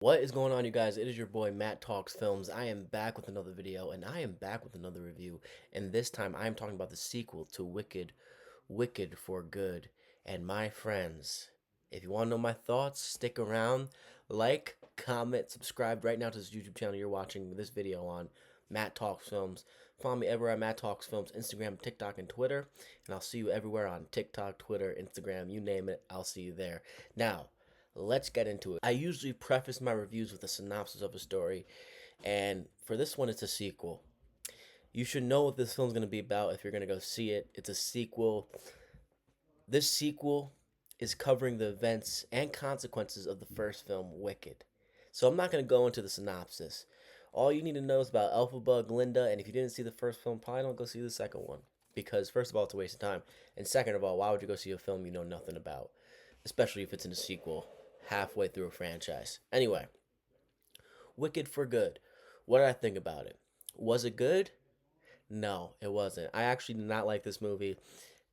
What is going on, you guys? It is your boy Matt Talks Films. I am back with another video, and I am back with another review. And this time, I am talking about the sequel to Wicked, Wicked for Good. And my friends, if you want to know my thoughts, stick around. Like, comment, subscribe right now to this YouTube channel you're watching this video on, Matt Talks Films. Follow me everywhere at Matt Talks Films, Instagram, TikTok, and Twitter. And I'll see you everywhere on TikTok, Twitter, Instagram, you name it, I'll see you there. Now, let's get into it. I usually preface my reviews with a synopsis of a story, and for this one, it's a sequel. You should know what this film's going to be about if you're going to go see it. It's a sequel. This sequel is covering the events and consequences of the first film, Wicked. So I'm not going to go into the synopsis. All you need to know is about Elphaba, Glinda, and if you didn't see the first film, probably don't go see the second one. Because, first of all, it's a waste of time. And second of all, why would you go see a film you know nothing about? Especially if it's in a sequel halfway through a franchise. Anyway, Wicked for Good. What did I think about it? Was it good? No, it wasn't. I actually did not like this movie.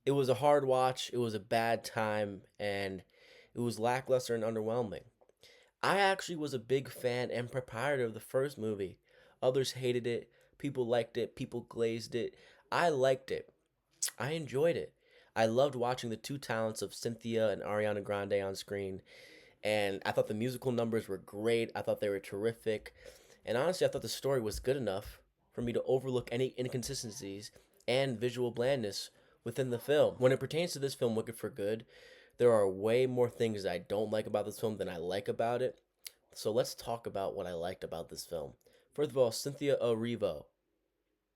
It was a hard watch, it was a bad time, and it was lackluster and underwhelming. I actually was a big fan and proprietor of the first movie. Others hated it, people liked it, people glazed it. I liked it. I enjoyed it. I loved watching the two talents of Cynthia and Ariana Grande on screen, and I thought the musical numbers were great. I thought they were terrific. And honestly, I thought the story was good enough for me to overlook any inconsistencies and visual blandness within the film. When it pertains to this film, Wicked for Good, there are way more things I don't like about this film than I like about it. So let's talk about what I liked about this film. First of all, Cynthia Erivo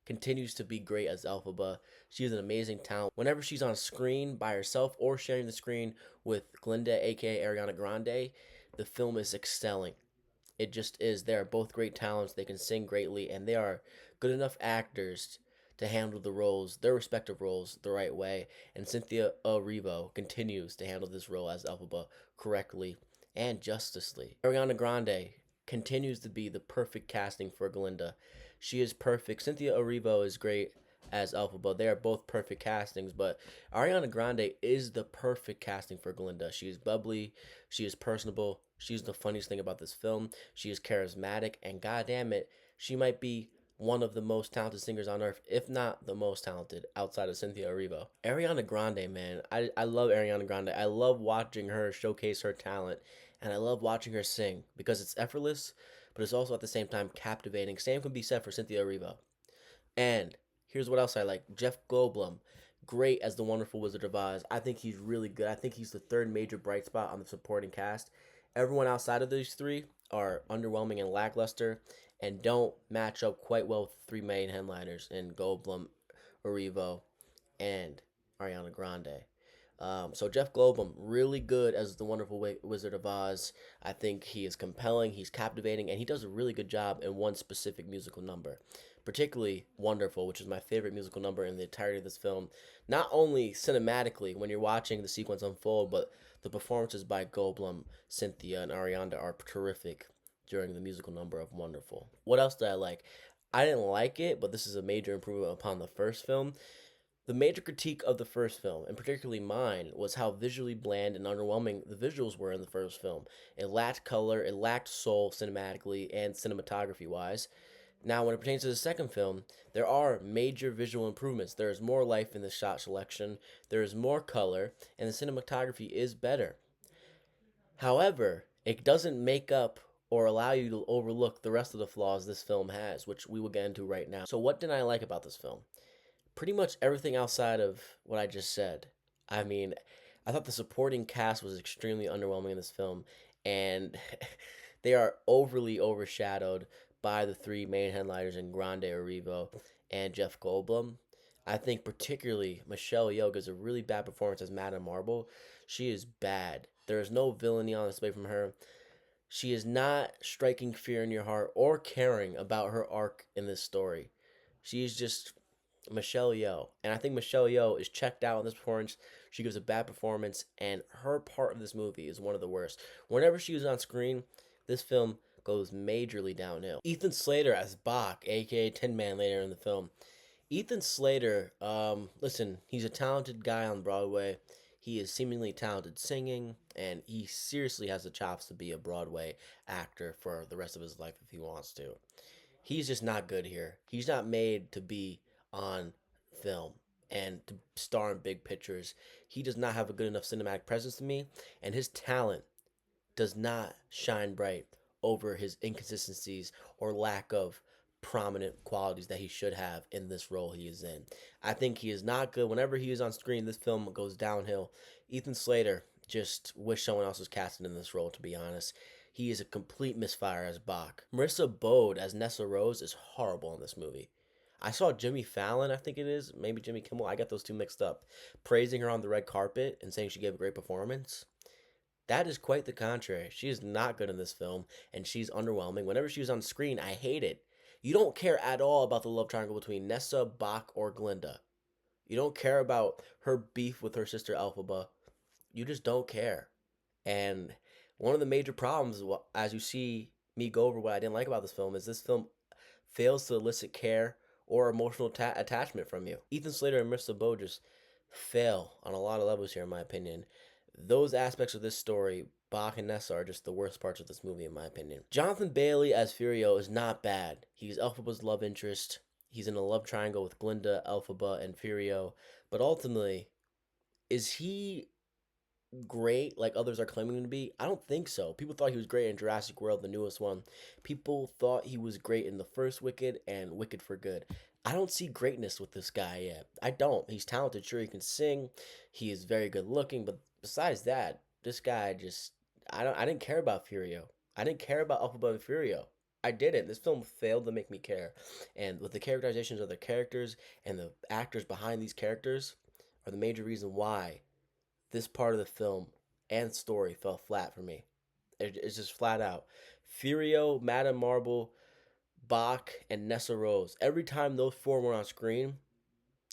continues to be great as Elphaba. She is an amazing talent. Whenever she's on screen by herself or sharing the screen with Glinda, aka Ariana Grande, the film is excelling. It just is. They are both great talents. They can sing greatly, and they are good enough actors to handle the roles, their respective roles, the right way. And Cynthia Erivo continues to handle this role as Elphaba correctly and justly. Ariana Grande continues to be the perfect casting for Glinda. She is perfect. Cynthia Erivo is great as Elphaba. They are both perfect castings, but Ariana Grande is the perfect casting for Glinda. She is bubbly, she is personable, she's the funniest thing about this film. She is charismatic, and goddamn it, she might be one of the most talented singers on earth, if not the most talented outside of Cynthia Erivo. Ariana Grande, man, I love Ariana Grande. I love watching her showcase her talent, and I love watching her sing because it's effortless, but it's also at the same time captivating. Same can be said for Cynthia Erivo. And here's what else I like. Jeff Goldblum, great as the Wonderful Wizard of Oz. I think he's really good. I think he's the third major bright spot on the supporting cast. Everyone outside of these three are underwhelming and lackluster and don't match up quite well with the three main headliners in Goldblum, Erivo, and Ariana Grande. So Jeff Goldblum, really good as the Wonderful Wizard of Oz. I think he is compelling, he's captivating, and he does a really good job in one specific musical number. Particularly Wonderful, which is my favorite musical number in the entirety of this film. Not only cinematically when you're watching the sequence unfold, but the performances by Goldblum, Cynthia, and Ariana are terrific during the musical number of Wonderful. What else did I like? I didn't like it, but this is a major improvement upon the first film. The major critique of the first film, and particularly mine, was how visually bland and underwhelming the visuals were in the first film. It lacked color, it lacked soul cinematically and cinematography wise. Now, when it pertains to the second film, there are major visual improvements. There is more life in the shot selection, there is more color, and the cinematography is better. However, it doesn't make up or allow you to overlook the rest of the flaws this film has, which we will get into right now. So, what did I like about this film? Pretty much everything outside of what I just said. I mean, I thought the supporting cast was extremely underwhelming in this film, and they are overly overshadowed by the three main headliners in Grande Arrivo and Jeff Goldblum. I think particularly Michelle Yeoh gives a really bad performance as Madame Marble. She is bad. There is no villainy on display from her. She is not striking fear in your heart or caring about her arc in this story. She is just Michelle Yeoh. And I think Michelle Yeoh is checked out in this performance. She gives a bad performance, and her part of this movie is one of the worst. Whenever she is on screen, this film goes majorly downhill. Ethan Slater as Bach, aka Tin Man, later in the film. Ethan Slater, listen, he's a talented guy on Broadway. He is seemingly talented singing, and he seriously has the chops to be a Broadway actor for the rest of his life if he wants to. He's just not good here. He's not made to be on film and to star in big pictures. He does not have a good enough cinematic presence to me, and his talent does not shine bright over his inconsistencies or lack of prominent qualities that he should have in this role he is in. I think he is not good. Whenever he is on screen, this film goes downhill. Ethan Slater, just wish someone else was casted in this role, to be honest. He is a complete misfire as Bach. Marissa Bode as Nessa Rose is horrible in this movie. I saw Jimmy Fallon, I think it is, maybe Jimmy Kimmel, I got those two mixed up, praising her on the red carpet and saying she gave a great performance. That is quite the contrary. She is not good in this film, and she's underwhelming. Whenever she was on screen, I hate it. You don't care at all about the love triangle between Nessa, Bach, or Glinda. You don't care about her beef with her sister Elphaba. You just don't care. And one of the major problems, as you see me go over what I didn't like about this film fails to elicit care or emotional attachment from you. Ethan Slater and Mr. Bo just fail on a lot of levels here, in my opinion. Those aspects of this story, Bach and Nessa, are just the worst parts of this movie, in my opinion. Jonathan Bailey as Furio is not bad. He's Elphaba's love interest. He's in a love triangle with Glinda, Elphaba, and Furio. But ultimately, is he great like others are claiming him to be? I don't think so. People thought he was great in Jurassic World, the newest one. People thought he was great in the first Wicked and Wicked for Good. I don't see greatness with this guy yet. I don't. He's talented, sure, he can sing. He is very good looking, but besides that, this guy just I didn't care about Furio. I didn't care about Alpha and Furio. I didn't. This film failed to make me care. And with the characterizations of the characters and the actors behind these characters are the major reason why this part of the film and story fell flat for me. It's just flat out. Furio, Madame Marble, Bach, and Nessa Rose. Every time those four were on screen,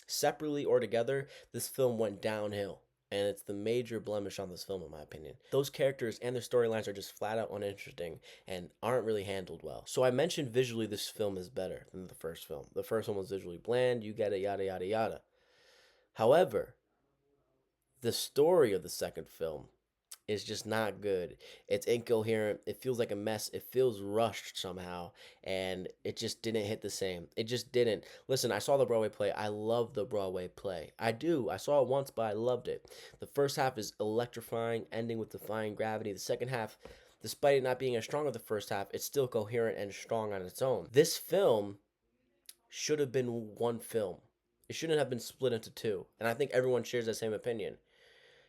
separately or together, this film went downhill. And it's the major blemish on this film, in my opinion. Those characters and their storylines are just flat out uninteresting and aren't really handled well. So I mentioned visually this film is better than the first film. The first one was visually bland, you get it, yada, yada, yada. However, the story of the second film is just not good. It's incoherent. It feels like a mess. It feels rushed somehow. And it just didn't hit the same. It just didn't. Listen, I saw the Broadway play. I love the Broadway play. I do. I saw it once, but I loved it. The first half is electrifying, ending with defying gravity. The second half, despite it not being as strong as the first half, it's still coherent and strong on its own. This film should have been one film. It shouldn't have been split into two. And I think everyone shares that same opinion.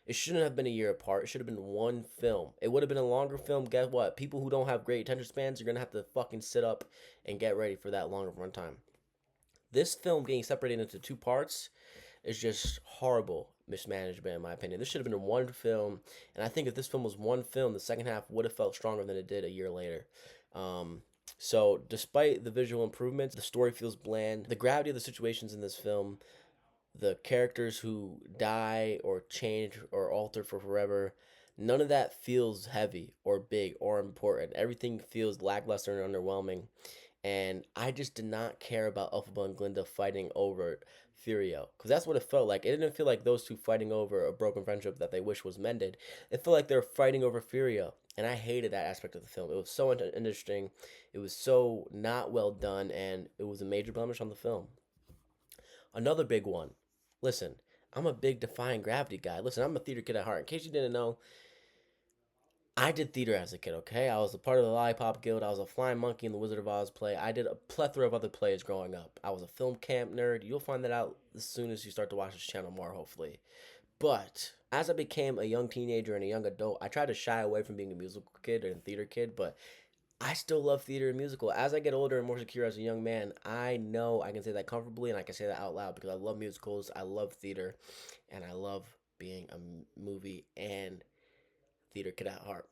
It shouldn't have been a year apart. It should have been one film. It would have been a longer film. Guess what? People who don't have great attention spans are going to have to fucking sit up and get ready for that longer runtime. This film getting separated into two parts is just horrible mismanagement, in my opinion. This should have been one film. And I think if this film was one film, the second half would have felt stronger than it did a year later. So, despite the visual improvements, the story feels bland. The gravity of the situations in this film, the characters who die or change or alter for forever, none of that feels heavy or big or important. Everything feels lackluster and underwhelming. And I just did not care about Elphaba and Glinda fighting over Furio. Because that's what it felt like. It didn't feel like those two fighting over a broken friendship that they wish was mended. It felt like they were fighting over Furio. And I hated that aspect of the film. It was so interesting. It was so not well done. And it was a major blemish on the film. Another big one. Listen, I'm a big Defying Gravity guy. Listen, I'm a theater kid at heart. In case you didn't know, I did theater as a kid, okay? I was a part of the Lollipop Guild. I was a flying monkey in the Wizard of Oz play. I did a plethora of other plays growing up. I was a film camp nerd. You'll find that out as soon as you start to watch this channel more, hopefully. But as I became a young teenager and a young adult, I tried to shy away from being a musical kid and theater kid, but I still love theater and musical. As I get older and more secure as a young man, I know I can say that comfortably and I can say that out loud because I love musicals, I love theater, and I love being a movie and theater kid at heart.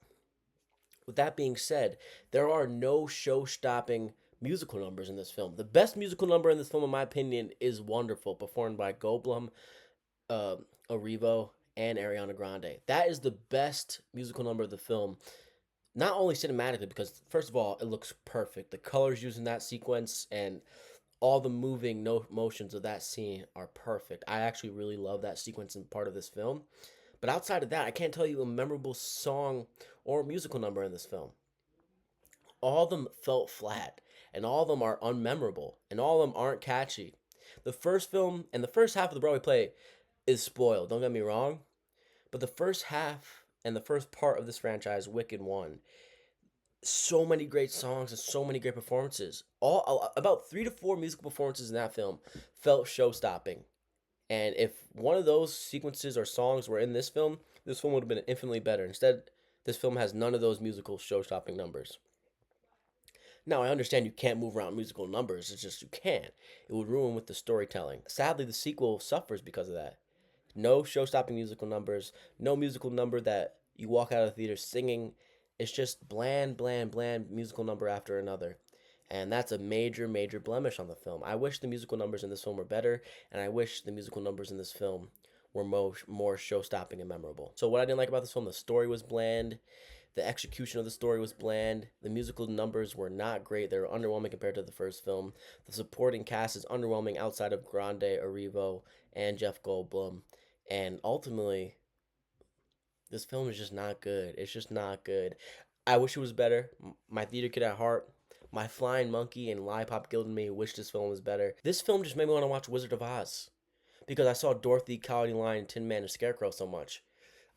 With that being said, there are no show-stopping musical numbers in this film. The best musical number in this film, in my opinion, is Wonderful, performed by Goldblum, uh, Arrivo, and Ariana Grande. That is the best musical number of the film. Not only cinematically, because first of all, it looks perfect. The colors used in that sequence and all the moving no motions of that scene are perfect. I actually really love that sequence and part of this film. But outside of that, I can't tell you a memorable song or musical number in this film. All of them felt flat, and all of them are unmemorable, and all of them aren't catchy. The first film and the first half of the Broadway play is spoiled, don't get me wrong, but the first half and the first part of this franchise, Wicked One, so many great songs and so many great performances. All about 3 to 4 musical performances in that film felt show stopping. And if one of those sequences or songs were in this film would have been infinitely better. Instead, this film has none of those musical show stopping numbers. Now, I understand you can't move around musical numbers, it's just you can't. It would ruin with the storytelling. Sadly, the sequel suffers because of that. No show stopping musical numbers, no musical number that you walk out of the theater singing. It's just bland, bland, bland musical number after another. And that's a major, major blemish on the film. I wish the musical numbers in this film were better, and I wish the musical numbers in this film were more show stopping and memorable. So, what I didn't like about this film, the story was bland. The execution of the story was bland. The musical numbers were not great. They were underwhelming compared to the first film. The supporting cast is underwhelming outside of Grande Arrivo and Jeff Goldblum. And ultimately, this film is just not good. It's just not good. I wish it was better. My theater kid at heart, my flying monkey and lollipop gilded me wish this film was better. This film just made me want to watch Wizard of Oz because I saw Dorothy, Cowardly Lion, Tin Man, and Scarecrow so much.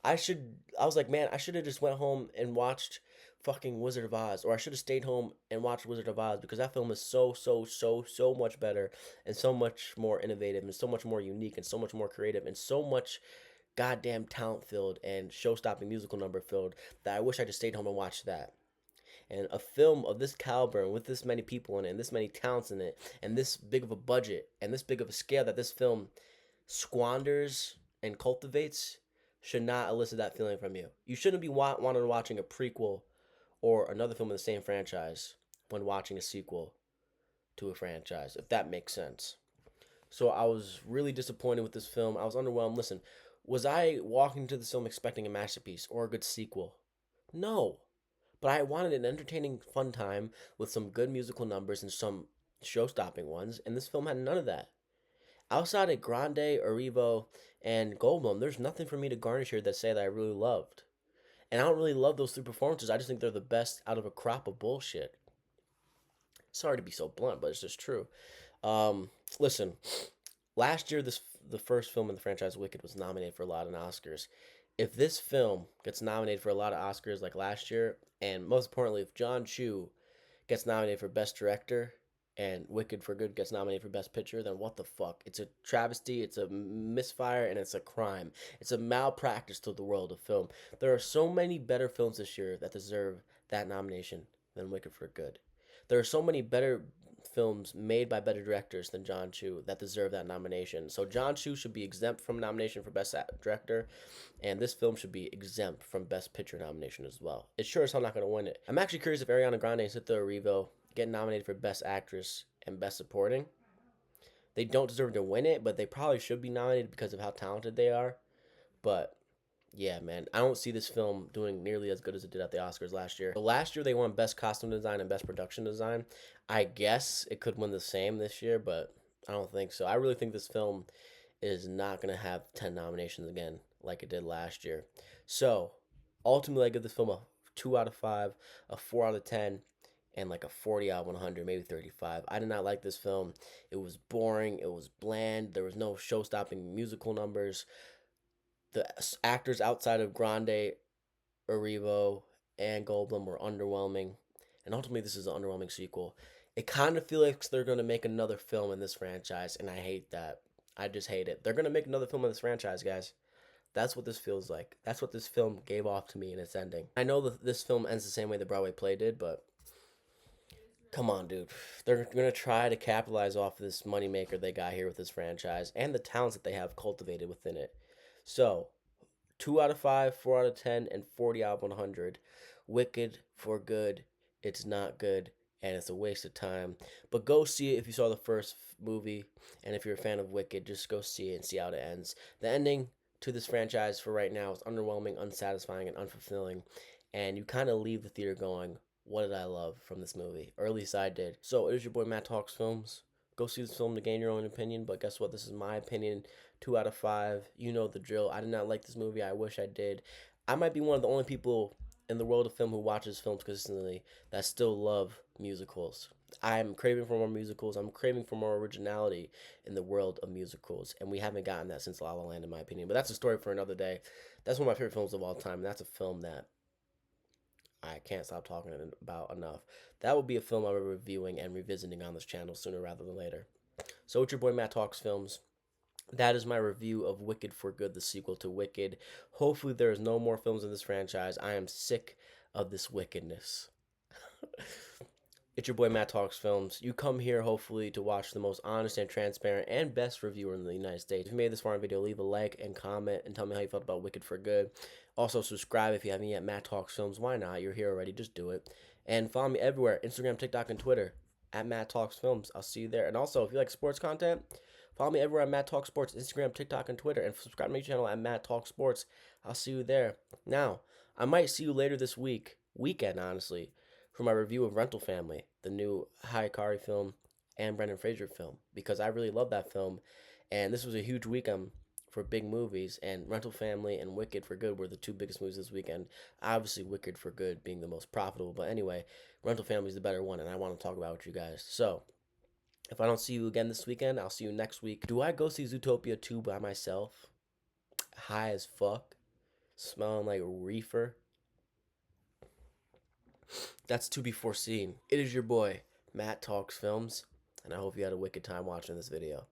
I was like, man, I should have just went home and watched fucking Wizard of Oz, or I should have stayed home and watched Wizard of Oz because that film is so much better and so much more innovative and so much more unique and so much more creative and so much goddamn talent filled and show stopping musical number filled that I wish I just stayed home and watched that. And a film of this caliber and with this many people in it and this many talents in it and this big of a budget and this big of a scale that this film squanders and cultivates should not elicit that feeling from you. You shouldn't be wanting watching a prequel or another film in the same franchise when watching a sequel to a franchise, if that makes sense. So I was really disappointed with this film. I was underwhelmed. Listen, was I walking into this film expecting a masterpiece or a good sequel? No. But I wanted an entertaining, fun time with some good musical numbers and some show stopping ones, and this film had none of that. Outside of Grande, Arrivo, and Goldblum, there's nothing for me to garnish here that say that I really loved. And I don't really love those 3 performances. I just think they're the best out of a crop of bullshit. Sorry to be so blunt, but it's just true. Listen, last year the first film in the franchise Wicked was nominated for a lot of Oscars. If this film gets nominated for a lot of Oscars like last year, and most importantly, if John Chu gets nominated for Best Director and Wicked for Good gets nominated for Best Picture, then what the fuck? It's a travesty, it's a misfire, and it's a crime. It's a malpractice to the world of film. There are so many better films this year that deserve that nomination than Wicked for Good. There are so many better films made by better directors than John Chu that deserve that nomination. So John Chu should be exempt from nomination for Best Director, and this film should be exempt from Best Picture nomination as well. It's sure as hell not going to win it. I'm actually curious if Ariana Grande and Sita Arrivo get nominated for Best Actress and Best Supporting. They don't deserve to win it, but they probably should be nominated because of how talented they are. But yeah, man, I don't see this film doing nearly as good as it did at the Oscars last year. Last year they won Best Costume Design and Best Production Design. I guess it could win the same this year, but I don't think so. I really think this film is not going to have 10 nominations again like it did last year. So, ultimately, I give this film a 2 out of 5, a 4 out of 10, and like a 40 out of 100, maybe 35. I did not like this film. It was boring. It was bland. There was no show-stopping musical numbers. The actors outside of Grande, Arrivo, and Goldblum were underwhelming. And ultimately, this is an underwhelming sequel. It kind of feels like they're going to make another film in this franchise, and I hate that. I just hate it. They're going to make another film in this franchise, guys. That's what this feels like. That's what this film gave off to me in its ending. I know that this film ends the same way the Broadway play did, but come on, dude. They're going to try to capitalize off this moneymaker they got here with this franchise and the talents that they have cultivated within it. So, 2 out of 5, 4 out of 10, and 40 out of 100. Wicked for Good. It's not good, and it's a waste of time. But go see it if you saw the first movie, and if you're a fan of Wicked, just go see it and see how it ends. The ending to this franchise for right now is underwhelming, unsatisfying, and unfulfilling, and you kind of leave the theater going, what did I love from this movie? Or at least I did. So it is your boy Matt Talks Films. Go see this film to gain your own opinion, but guess what? This is my opinion. 2 out of 5. You know the drill. I did not like this movie. I wish I did. I might be one of the only people in the world of film who watches films consistently that still love musicals. I'm craving for more musicals. I'm craving for more originality in the world of musicals, and we haven't gotten that since La La Land, in my opinion. But that's a story for another day. That's one of my favorite films of all time, and that's a film that I can't stop talking about enough. That will be a film I'll be reviewing and revisiting on this channel sooner rather than later. So it's your boy Matt Talks Films. That is my review of Wicked for Good, the sequel to Wicked. Hopefully there is no more films in this franchise. I am sick of this wickedness. It's your boy Matt Talks Films. You come here hopefully to watch the most honest and transparent and best reviewer in the United States. If you made this far in the video, leave a like and comment and tell me how you felt about Wicked for Good. Also subscribe if you haven't yet. Matt Talks Films. Why not? You're here already. Just do it. And follow me everywhere: Instagram, TikTok, and Twitter at Matt Talks Films. I'll see you there. And also, if you like sports content, follow me everywhere at Matt Talks Sports, Instagram, TikTok, and Twitter. And subscribe to my channel at Matt Talks Sports. I'll see you there. Now, I might see you later this weekend, honestly, for my review of Rental Family, the new Hayakari film and Brendan Fraser film, because I really love that film. And this was a huge weekend for big movies, and Rental Family and Wicked for Good were the two biggest movies this weekend. Obviously, Wicked for Good being the most profitable, but anyway, Rental Family is the better one, and I want to talk about it with you guys. So, if I don't see you again this weekend, I'll see you next week. Do I go see Zootopia 2 by myself? High as fuck? Smelling like reefer? That's to be foreseen. It is your boy, Matt Talks Films, and I hope you had a wicked time watching this video.